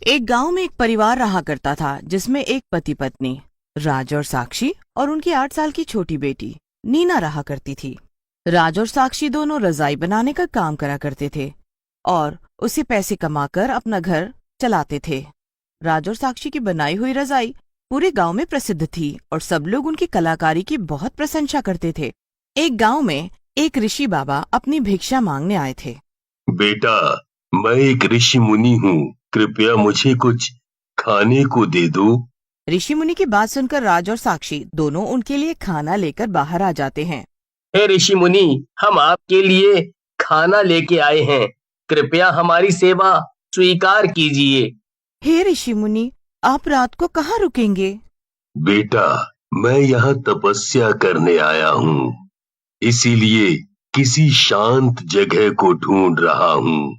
एक गांव में एक परिवार रहा करता था जिसमें एक पति पत्नी राज और साक्षी और उनकी 8 साल की छोटी बेटी नीना रहा करती थी। राज और साक्षी दोनों रजाई बनाने का काम करा करते थे और उसी पैसे कमाकर अपना घर चलाते थे। राज और साक्षी की बनाई हुई रजाई पूरे गांव में प्रसिद्ध थी और सब लोग उनकी कलाकारी की बहुत प्रशंसा करते थे। एक गांव में एक ऋषि बाबा अपनी भिक्षा मांगने आए थे। बेटा, मैं एक ऋषि मुनि हूँ, कृपया मुझे कुछ खाने को दे दो। ऋषि मुनि की बात सुनकर राज और साक्षी दोनों उनके लिए खाना लेकर बाहर आ जाते हैं। हे ऋषि मुनि, हम आपके लिए खाना लेके आए हैं, कृपया हमारी सेवा स्वीकार कीजिए। हे ऋषि मुनि, आप रात को कहाँ रुकेंगे? बेटा, मैं यहाँ तपस्या करने आया हूँ, इसीलिए किसी शांत जगह को ढूंढ रहा हूँ।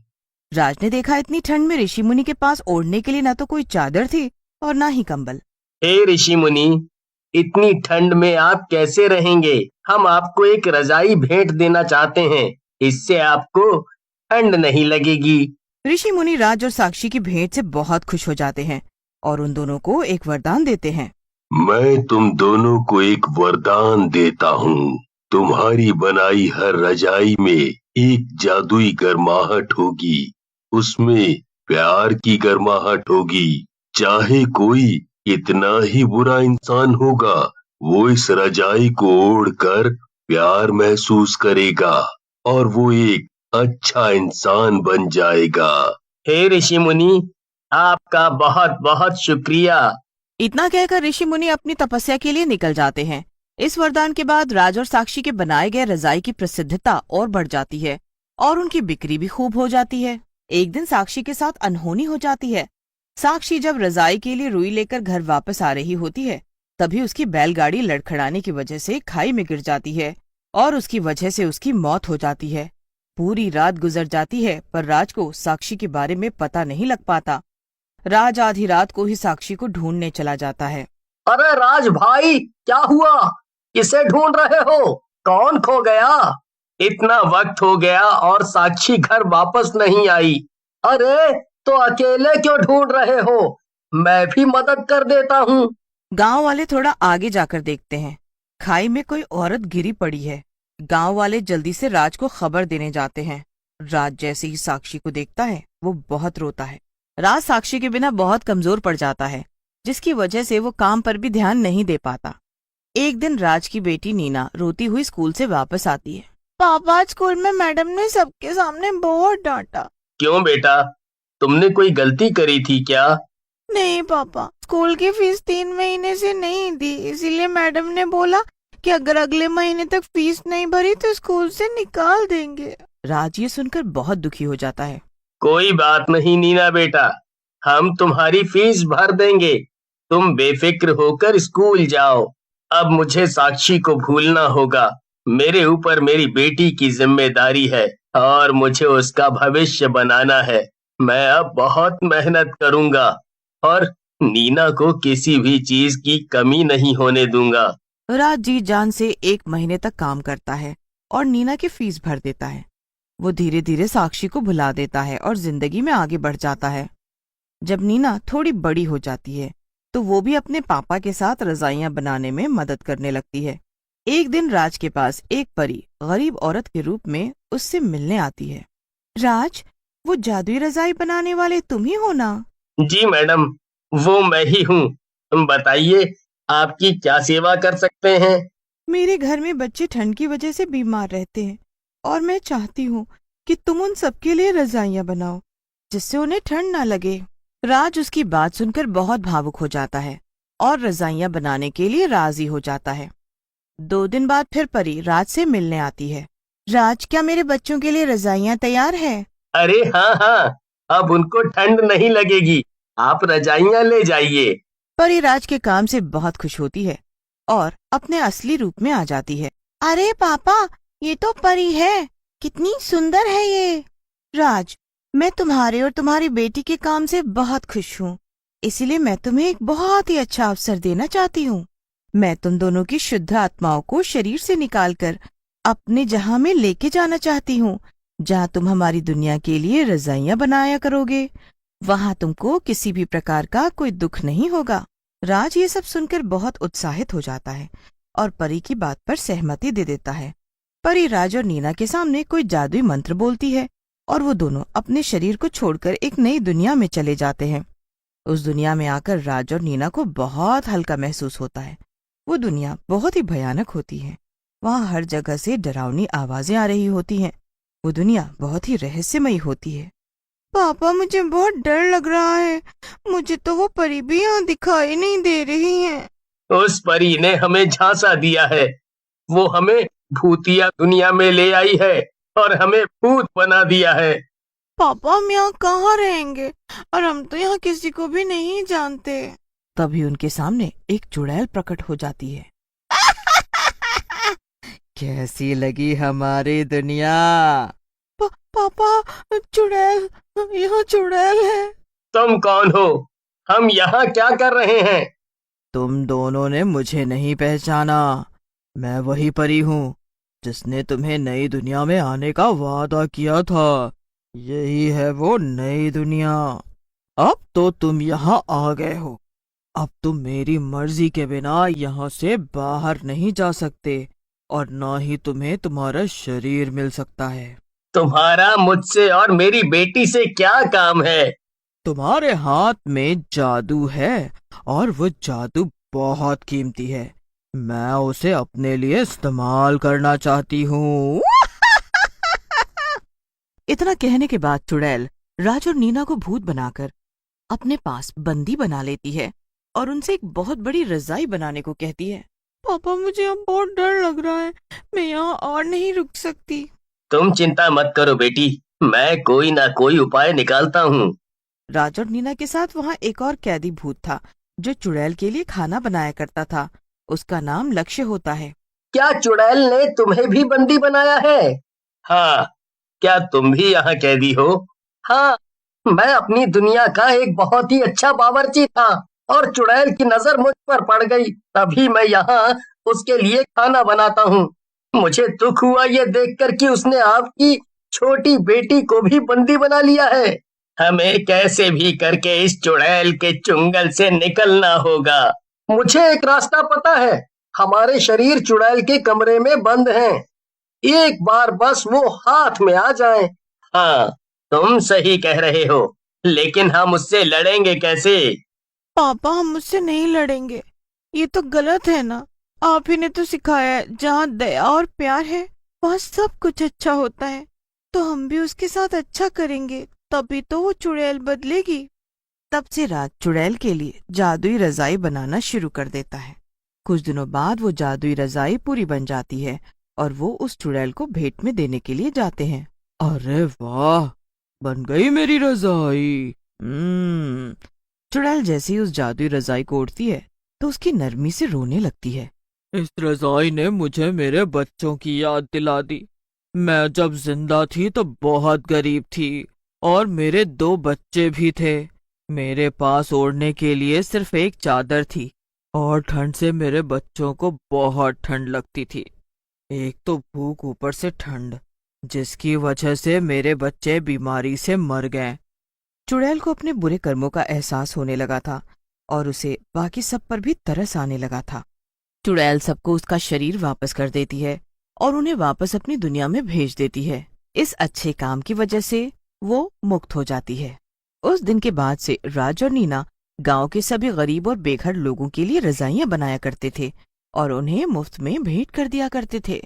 राज ने देखा इतनी ठंड में ऋषि मुनि के पास ओढ़ने के लिए न तो कोई चादर थी और न ही कंबल। हे ऋषि मुनि, इतनी ठंड में आप कैसे रहेंगे? हम आपको एक रजाई भेंट देना चाहते हैं, इससे आपको ठंड नहीं लगेगी। ऋषि मुनि राज और साक्षी की भेंट से बहुत खुश हो जाते हैं और उन दोनों को एक वरदान देते हैं। मैं तुम दोनों को एक वरदान देता हूँ, तुम्हारी बनाई हर रजाई में एक जादुई गर्माहट होगी, उसमें प्यार की गर्माहट होगी। चाहे कोई कितना ही बुरा इंसान होगा, वो इस रजाई को ओढ़कर प्यार महसूस करेगा और वो एक अच्छा इंसान बन जाएगा। हे ऋषि मुनि, आपका बहुत बहुत शुक्रिया। इतना कहकर ऋषि मुनि अपनी तपस्या के लिए निकल जाते हैं। इस वरदान के बाद राज और साक्षी के बनाए गए रजाई की प्रसिद्धता और बढ़ जाती है और उनकी बिक्री भी खूब हो जाती है। एक दिन साक्षी के साथ अनहोनी हो जाती है। साक्षी जब रजाई के लिए रुई लेकर घर वापस आ रही होती है, तभी उसकी बैलगाड़ी लड़खड़ाने की वजह से खाई में गिर जाती है और उसकी वजह से उसकी मौत हो जाती है। पूरी रात गुजर जाती है पर राज को साक्षी के बारे में पता नहीं लग पाता। राज आधी रात को ही साक्षी को ढूंढने चला जाता है। अरे राज भाई, क्या हुआ? किसे ढूंढ रहे हो? कौन खो गया? इतना वक्त हो गया और साक्षी घर वापस नहीं आई। अरे तो अकेले क्यों ढूंढ रहे हो? मैं भी मदद कर देता हूँ। गांव वाले थोड़ा आगे जाकर देखते हैं, खाई में कोई औरत गिरी पड़ी है। गांव वाले जल्दी से राज को खबर देने जाते हैं। राज जैसे ही साक्षी को देखता है वो बहुत रोता है। राज साक्षी के बिना बहुत कमजोर पड़ जाता है, जिसकी वजह से वो काम पर भी ध्यान नहीं दे पाता। एक दिन राज की बेटी नीना रोती हुई स्कूल से वापस आती है। पापा, आज स्कूल में मैडम ने सबके सामने बहुत डांटा। क्यों बेटा, तुमने कोई गलती करी थी क्या? नहीं पापा, स्कूल की फीस 3 महीने से नहीं दी, इसीलिए मैडम ने बोला कि अगर अगले महीने तक फीस नहीं भरी तो स्कूल से निकाल देंगे। राज ये सुनकर बहुत दुखी हो जाता है। कोई बात नहीं नीना बेटा, हम तुम्हारी फीस भर देंगे, तुम बेफिक्र होकर स्कूल जाओ। अब मुझे साक्षी को भूलना होगा, मेरे ऊपर मेरी बेटी की जिम्मेदारी है और मुझे उसका भविष्य बनाना है। मैं अब बहुत मेहनत करूंगा और नीना को किसी भी चीज की कमी नहीं होने दूंगा। राज जी जान से 1 महीने तक काम करता है और नीना की फीस भर देता है। वो धीरे धीरे साक्षी को भुला देता है और जिंदगी में आगे बढ़ जाता है। जब नीना थोड़ी बड़ी हो जाती है तो वो भी अपने पापा के साथ रजाइयां बनाने में मदद करने लगती है। एक दिन राज के पास एक परी गरीब औरत के रूप में उससे मिलने आती है। राज, वो जादुई रजाई बनाने वाले तुम ही हो ना? जी मैडम, वो मैं ही हूँ। तुम बताइए, आपकी क्या सेवा कर सकते हैं? मेरे घर में बच्चे ठंड की वजह से बीमार रहते हैं और मैं चाहती हूँ कि तुम उन सबके लिए रजाइयां बनाओ जिससे उन्हें ठंड ना लगे। राज उसकी बात सुनकर बहुत भावुक हो जाता है और रजाइयां बनाने के लिए राजी हो जाता है। 2 दिन बाद फिर परी राज से मिलने आती है। राज, क्या मेरे बच्चों के लिए रजाइयां तैयार है? अरे हाँ हाँ, अब उनको ठंड नहीं लगेगी, आप रजाइयां ले जाइए। परी राज के काम से बहुत खुश होती है और अपने असली रूप में आ जाती है। अरे पापा, ये तो परी है, कितनी सुंदर है ये। राज, मैं तुम्हारे और तुम्हारी बेटी के काम से बहुत खुश हूँ, इसीलिए मैं तुम्हें एक बहुत ही अच्छा अवसर देना चाहती हूँ। मैं तुम दोनों की शुद्ध आत्माओं को शरीर से निकालकर अपने जहां में लेके जाना चाहती हूँ, जहाँ तुम हमारी दुनिया के लिए रजाइयां बनाया करोगे वहाँ तुमको किसी भी प्रकार का कोई दुख नहीं होगा। राज ये सब सुनकर बहुत उत्साहित हो जाता है और परी की बात पर सहमति दे देता है। परी राज और नीना के सामने कोई जादुई मंत्र बोलती है और वो दोनों अपने शरीर को छोड़कर एक नई दुनिया में चले जाते हैं। उस दुनिया में आकर राज और नीना को बहुत हल्का महसूस होता है। वो दुनिया बहुत ही भयानक होती है। वहाँ हर जगह से डरावनी आवाजें आ रही होती हैं। वो दुनिया बहुत ही रहस्यमयी होती है। पापा, मुझे बहुत डर लग रहा है। मुझे तो वो परी भी यहाँ दिखाई नहीं दे रही है। उस परी ने हमें झांसा दिया है। वो हमें भूतिया दुनिया में ले आई है और हमें भूत बना दिया है। पापा, हम यहाँ कहाँ रहेंगे और हम तो यहाँ किसी को भी नहीं जानते। तभी उनके सामने एक चुड़ैल प्रकट हो जाती है। कैसी लगी हमारी दुनिया? पापा, चुड़ैल, यहाँ चुड़ैल है। तुम कौन हो? हम यहाँ क्या कर रहे हैं? तुम दोनों ने मुझे नहीं पहचाना। मैं वही परी हूँ जिसने तुम्हें नई दुनिया में आने का वादा किया था। यही है वो नई दुनिया। अब तो तुम यहाँ आ गए हो। अब तुम मेरी मर्जी के बिना यहाँ से बाहर नहीं जा सकते और न ही तुम्हें तुम्हारा शरीर मिल सकता है। तुम्हारा मुझसे और मेरी बेटी से क्या काम है? तुम्हारे हाथ में जादू है और वो जादू बहुत कीमती है। मैं उसे अपने लिए इस्तेमाल करना चाहती हूँ। इतना कहने के बाद चुड़ैल राज और नीना को भूत बनाकर अपने पास बंदी बना लेती है और उनसे एक बहुत बड़ी रजाई बनाने को कहती है। पापा, मुझे अब बहुत डर लग रहा है। मैं यहाँ और नहीं रुक सकती। तुम चिंता मत करो बेटी, मैं कोई ना कोई उपाय निकालता हूँ। राज और नीना के साथ वहाँ एक और कैदी भूत था जो चुड़ैल के लिए खाना बनाया करता था। उसका नाम लक्ष्य होता है। क्या चुड़ैल ने तुम्हें भी बंदी बनाया है? हाँ। क्या तुम भी यहाँ कैदी हो? हाँ, मैं अपनी दुनिया का एक बहुत ही अच्छा बावर्ची था और चुड़ैल की नजर मुझ पर पड़ गई, तभी मैं यहाँ उसके लिए खाना बनाता हूँ। मुझे दुख हुआ ये देखकर कि उसने आपकी छोटी बेटी को भी बंदी बना लिया है। हमें कैसे भी करके इस चुड़ैल के चुंगल से निकलना होगा। मुझे एक रास्ता पता है। हमारे शरीर चुड़ैल के कमरे में बंद हैं। एक बार बस वो हाथ में आ जाएं। हाँ, तुम सही कह रहे हो, लेकिन हम उससे लड़ेंगे कैसे? पापा, हम उससे नहीं लड़ेंगे। ये तो गलत है ना। आप ही ने तो सिखाया है जहाँ दया और प्यार है वहाँ सब कुछ अच्छा होता है। तो हम भी उसके साथ अच्छा करेंगे, तभी तो वो चुड़ैल बदलेगी। तब से राज चुड़ैल के लिए जादुई रजाई बनाना शुरू कर देता है। कुछ दिनों बाद वो जादुई रजाई पूरी बन जाती है और वो उस चुड़ैल को भेंट में देने के लिए जाते हैं। अरे वाह, बन गई मेरी रजाई। चुड़ैल जैसे ही उस जादुई रजाई को ओढ़ती है तो उसकी नरमी से रोने लगती है। इस रजाई ने मुझे मेरे बच्चों की याद दिला दी। मैं जब जिंदा थी तो बहुत गरीब थी और मेरे 2 बच्चे भी थे। मेरे पास ओढ़ने के लिए सिर्फ एक चादर थी और ठंड से मेरे बच्चों को बहुत ठंड लगती थी। एक तो भूख, ऊपर से ठंड, जिसकी वजह से मेरे बच्चे बीमारी से मर गए। चुड़ैल को अपने बुरे कर्मों का एहसास होने लगा था और उसे बाकी सब पर भी तरस आने लगा था। चुड़ैल सबको उसका शरीर वापस कर देती है और उन्हें वापस अपनी दुनिया में भेज देती है। इस अच्छे काम की वजह से वो मुक्त हो जाती है। उस दिन के बाद से राज और नीना गांव के सभी गरीब और बेघर लोगों के लिए रजाइयां बनाया करते थे और उन्हें मुफ्त में भेंट कर दिया करते थे।